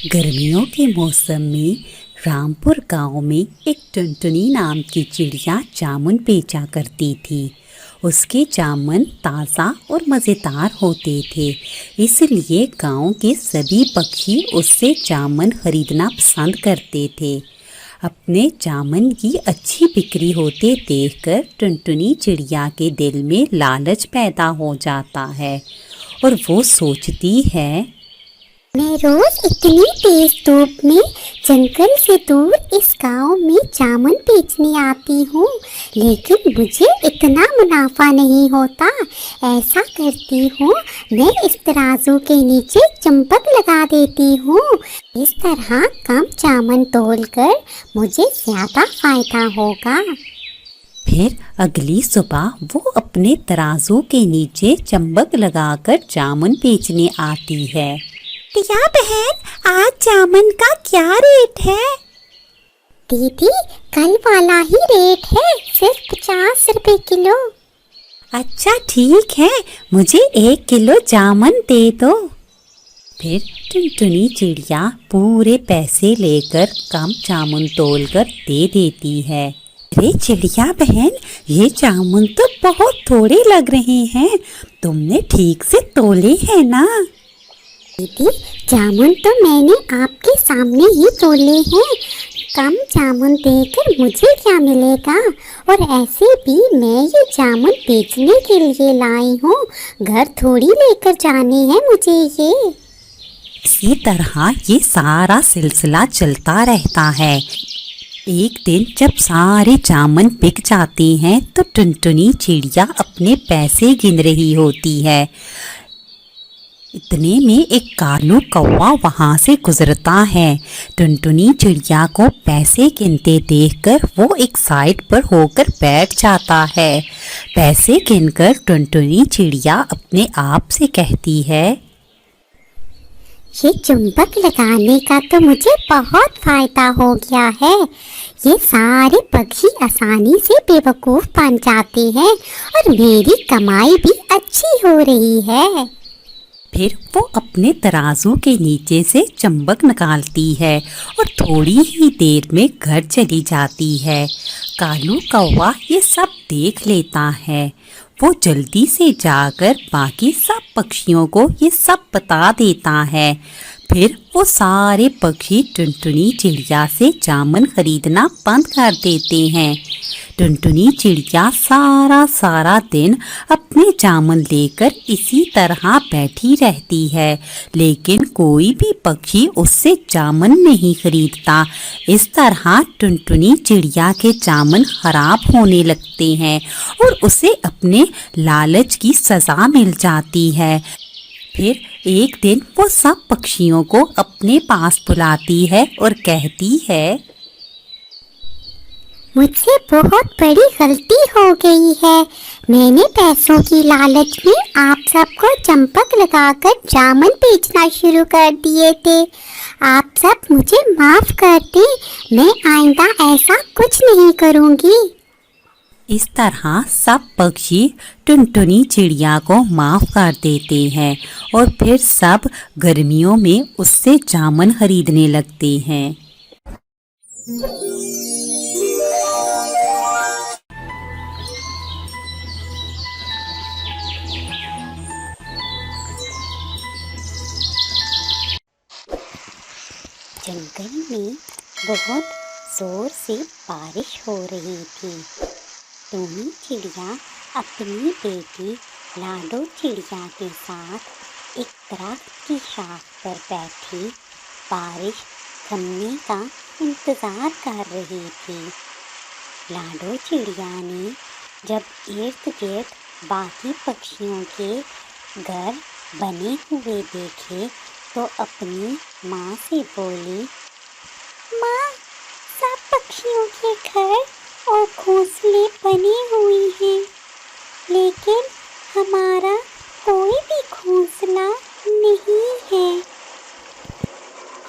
गर्मियों के मौसम में रामपुर गांव में एक टुनटुनी नाम की चिड़िया जामुन बेचा करती थी। उसके जामुन ताज़ा और मज़ेदार होते थे, इसलिए गांव के सभी पक्षी उससे जामुन खरीदना पसंद करते थे। अपने जामुन की अच्छी बिक्री होते देखकर टुनटुनी चिड़िया के दिल में लालच पैदा हो जाता है और वो सोचती है, मैं रोज इतनी तेज धूप में जंगल से दूर इस गांव में जामुन बेचने आती हूँ, लेकिन मुझे इतना मुनाफा नहीं होता। ऐसा करती हूँ, मैं इस तराजू के नीचे चंपक लगा देती हूँ। इस तरह कम जामुन तोलकर मुझे ज्यादा फायदा होगा। फिर अगली सुबह वो अपने तराजू के नीचे चंबक लगाकर जामुन बेचने आती है। टिया बहन, आज जामुन का क्या रेट है? दीदी, कल वाला ही रेट है, सिर्फ 50 रुपए किलो। अच्छा ठीक है, मुझे 1 किलो जामुन दे दो। फिर टुनटुनी चिड़िया पूरे पैसे लेकर कम जामुन तोलकर दे देती है। अरे चिड़िया बहन, ये जामुन तो बहुत थोड़े लग रहे हैं, तुमने ठीक से तोले हैं ना? दीदी, जामुन तो मैंने आपके सामने ही तोले हैं। कम जामुन देकर मुझे क्या मिलेगा? और ऐसे भी मैं ये जामुन बेचने के लिए लाई हूँ, घर थोड़ी लेकर जाने हैं मुझे ये। इसी तरह ये सारा सिलसिला चलता रहता है। एक दिन जब सारे जामुन बिक जाते हैं तो टुनटुनी चिड़िया अपने पैसे गिन रही होती है। इतने में एक कालू कौवा वहाँ से गुजरता है। टुनटुनी चिड़िया को पैसे गिनते देखकर वो एक साइड पर होकर बैठ जाता है। पैसे गिनकर टुनटुनी चिड़िया अपने आप से कहती है, ये चुंबक लगाने का तो मुझे बहुत फायदा हो गया है। ये सारे पक्षी आसानी से बेवकूफ़ बन जाते हैं और मेरी कमाई भी अच्छी हो रही है। फिर वो अपने तराजू के नीचे से चंबक निकालती है और थोड़ी ही देर में घर चली जाती है। कालू कौवा ये सब देख लेता है। वो जल्दी से जाकर बाकी सब पक्षियों को ये सब बता देता है। फिर वो सारे पक्षी टुनटुनी चिड़िया से जामुन खरीदना बंद कर देते हैं। टुनटुनी चिड़िया सारा दिन अपने जामुन लेकर इसी तरह बैठी रहती है, लेकिन कोई भी पक्षी उससे जामुन नहीं खरीदता। इस तरह टुनटुनी चिड़िया के जामुन खराब होने लगते हैं और उसे अपने लालच की सज़ा मिल जाती है। फिर एक दिन वो सब पक्षियों को अपने पास बुलाती है और कहती है, मुझसे बहुत बड़ी गलती हो गई है। मैंने पैसों की लालच में आप सबको चंपक लगाकर जामुन बेचना शुरू कर दिए थे। आप सब मुझे माफ़ कर दें, मैं आइंदा ऐसा कुछ नहीं करूँगी। इस तरह सब पक्षी टुनटुनी चिड़िया को माफ़ कर देते हैं और फिर सब गर्मियों में उससे जामुन खरीदने लगते हैं। जंगल में बहुत ज़ोर से बारिश हो रही थी। टुनी चिड़िया अपनी बेटी लाडो चिड़िया के साथ एक दरख्त की शाख पर बैठी बारिश थमने का इंतज़ार कर रही थी। लाडो चिड़िया ने जब इर्द गिर्द बाकी पक्षियों के घर बने हुए देखे तो अपनी माँ से बोली, माँ, सब पक्षियों के घर और घोंसले बने हुए हैं, लेकिन हमारा कोई भी घोंसला नहीं है।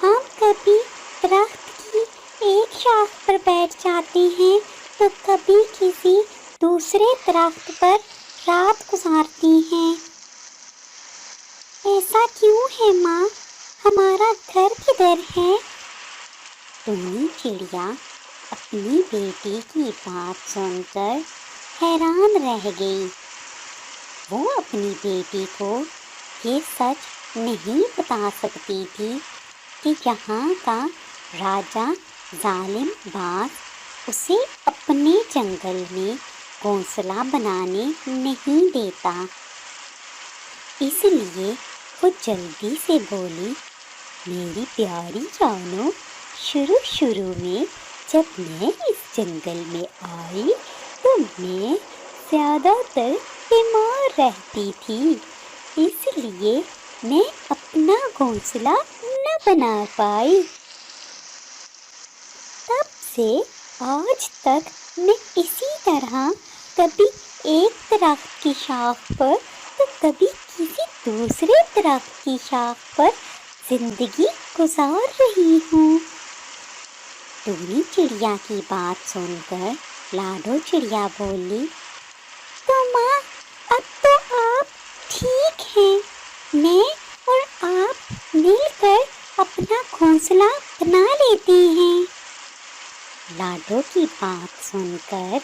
हम कभी दरख्त की एक शाख पर बैठ जाते हैं तो कभी किसी दूसरे दरख्त पर रात गुजारते हैं। क्यों है माँ? हमारा घर किधर है? टूनी चिड़िया अपनी बेटी की बात सुनकर हैरान रह गई। वो अपनी बेटी को ये सच नहीं बता सकती थी कि यहाँ का राजा जालिम बाज उसे अपने जंगल में घोंसला बनाने नहीं देता। इसलिए वो जल्दी से बोली, मेरी प्यारी जानों, शुरू में जब मैं इस जंगल में आई तो मैं ज़्यादातर बीमार रहती थी, इसलिए मैं अपना घोंसला न बना पाई। तब से आज तक मैं इसी तरह कभी एक दरख्त की शाख पर तो कभी किसी दूसरे दरख्त की शाख पर जिंदगी गुजार रही हूँ। टूनी चिड़िया की बात सुनकर लाडो चिड़िया बोली, तो माँ, अब तो आप ठीक हैं। मैं और आप मिलकर अपना घोंसला बना लेते हैं। लाडो की बात सुनकर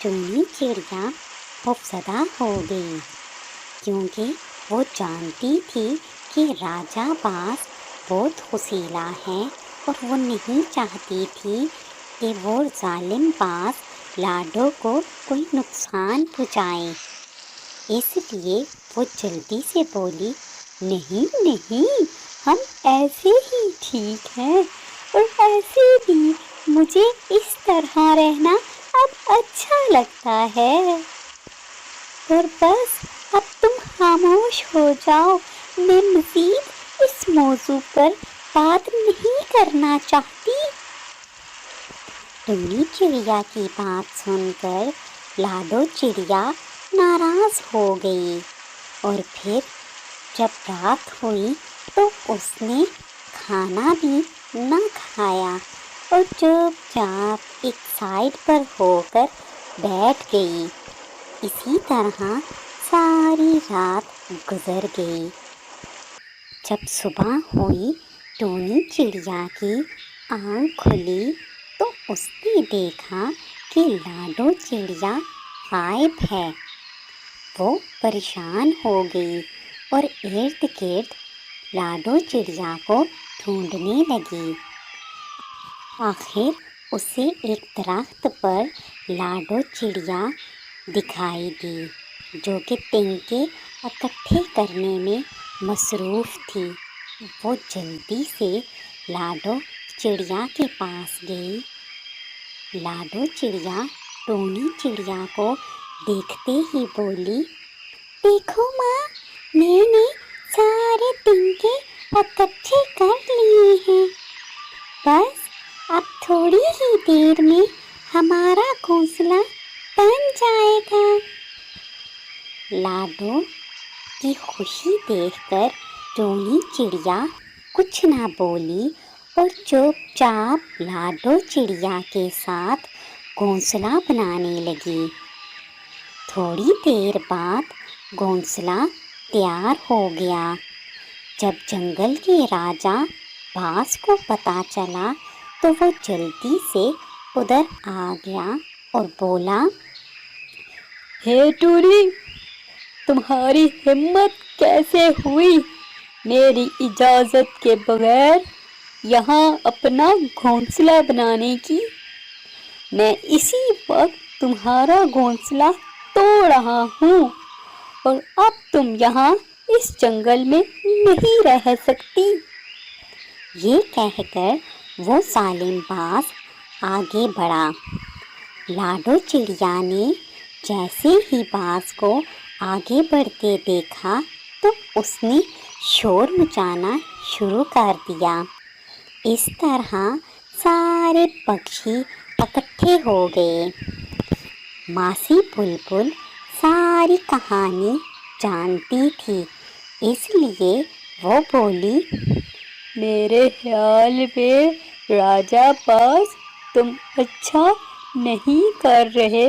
टूनी चिड़िया खौफजदा हो गई, क्योंकि वो जानती थी कि राजा बाज बहुत हुसीला है और वो नहीं चाहती थी कि वो जालिम बाज लाडो को कोई नुकसान पहुँचाए। इसलिए वो जल्दी से बोली, नहीं नहीं, हम ऐसे ही ठीक हैं और ऐसे भी मुझे इस तरह रहना अब अच्छा लगता है। और बस अब तुम खामोश हो जाओ, मैं मज़ीद इस मौजू पर बात नहीं करना चाहती। टूनी चिड़िया की बात सुनकर लाडो चिड़िया नाराज़ हो गई और फिर जब रात हुई तो उसने खाना भी न खाया और चुपचाप एक साइड पर होकर बैठ गई। इसी तरह सारी रात गुजर गई। जब सुबह हुई, टूनी चिड़िया की आँख खुली तो उसने देखा कि लाडो चिड़िया गायब है। वो परेशान हो गई और इर्द गिर्द लाडो चिड़िया को ढूंढने लगी। आखिर उसे एक दरख्त पर लाडो चिड़िया दिखाई दी, जो कि तिनके इकट्ठे करने में मसरूफ़ थी। वो जल्दी से लाडो चिड़िया के पास गई। लाडो चिड़िया टूनी चिड़िया को देखते ही बोली, देखो माँ, मैंने सारे तिनके इकट्ठे कर लिए हैं। बस अब थोड़ी ही देर में हमारा घोंसला बन जाएगा। लाडो की खुशी देखकर टूनी चिड़िया कुछ ना बोली और चुपचाप लाडो चिड़िया के साथ घोंसला बनाने लगी। थोड़ी देर बाद घोंसला तैयार हो गया। जब जंगल के राजा बाज को पता चला तो वो जल्दी से उधर आ गया और बोला, हे टूनी, तुम्हारी हिम्मत कैसे हुई मेरी इजाज़त के बगैर यहाँ अपना घोंसला बनाने की? मैं इसी वक्त तुम्हारा घोंसला तोड़ रहा हूँ और अब तुम यहाँ इस जंगल में नहीं रह सकती। ये कहकर वो जालिम बाज आगे बढ़ा। लाडो चिड़िया ने जैसे ही बाज को आगे बढ़ते देखा तो उसने शोर मचाना शुरू कर दिया। इस तरह सारे पक्षी इकट्ठे हो गए। मासी बुलबुल सारी कहानी जानती थी, इसलिए वो बोली, मेरे ख्याल में राजा बाज तुम अच्छा नहीं कर रहे।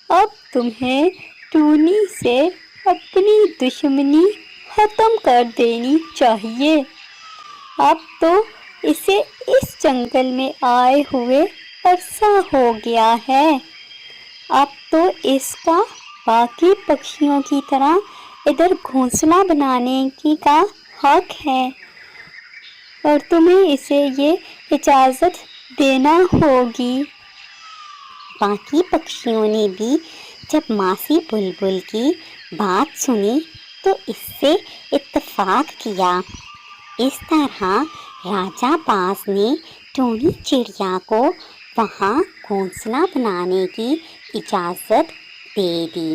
अब तुम्हें टूनी से अपनी दुश्मनी ختم کر دینی چاہیے۔ اب تو اسے اس جنگل میں آئے ہوئے عرصہ ہو گیا ہے، اب تو اس کا باقی پکشیوں کی طرح ادھر گھونسلہ بنانے کا حق ہے، اور تمہیں اسے یہ اجازت دینا ہوگی۔ باقی پکشیوں نے بھی جب ماسی بلبل کی بات سنی تو اس سے اتفاق کیا۔ اس طرح راجہ باز نے ٹونی چڑیا کو وہاں گھونسلہ بنانے کی اجازت دے دی۔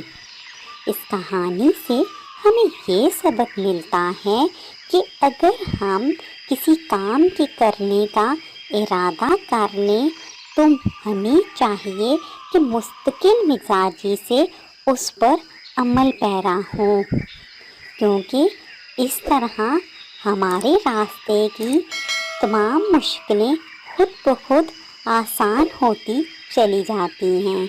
اس کہانی سے ہمیں یہ سبق ملتا ہے کہ اگر ہم کسی کام کے کرنے کا ارادہ کر لیں تو ہمیں چاہیے کہ مستقل مزاجی سے اس پر عمل پیرا ہوں، کیونکہ اس طرح ہمارے راستے کی تمام مشکلیں خود بخود آسان ہوتی چلی جاتی ہیں۔